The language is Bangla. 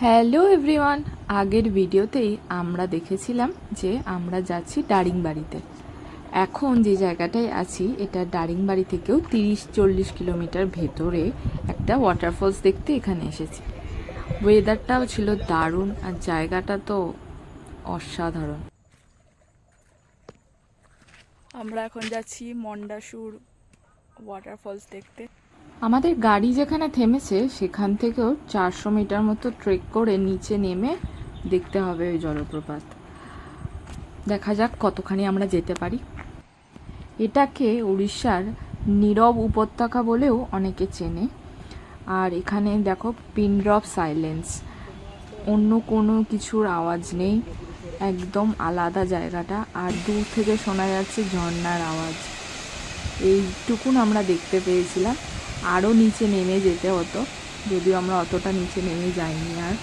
হ্যালো এভরিওয়ান, আগের ভিডিওতেই আমরা দেখেছিলাম যে আমরা যাচ্ছি দারিংবাড়িতে। এখন যে জায়গাটায় আছি এটা দারিংবাড়ি থেকেও 30-40 কিলোমিটার ভেতরে একটা ওয়াটারফলস দেখতে এখানে এসেছি। ওয়েদারটাও ছিল দারুণ আর জায়গাটা তো অসাধারণ। আমরা এখন যাচ্ছি মন্ডাসুর ওয়াটারফলস দেখতে। আমাদের গাড়ি যেখানে থেমেছে সেখান থেকেও 400 মিটার মতো ট্রেক করে নিচে নেমে দেখতে হবে ওই জলপ্রপাত। দেখা যাক কতখানি আমরা যেতে পারি। এটাকে উড়িষ্যার নীরব উপত্যকা বলেও অনেকে চেনে। আর এখানে দেখো পিন ড্রপ সাইলেন্স, অন্য কোনো কিছুর আওয়াজ নেই, একদম আলাদা জায়গাটা। আর দূর থেকে শোনা যাচ্ছে ঝর্ণার আওয়াজ। এইটুকুন আমরা দেখতে পেয়েছিলাম, আরও নিচে নেমে যেতে হতো, যদিও আমরা অতটা নিচে নেমে যাইনি। আর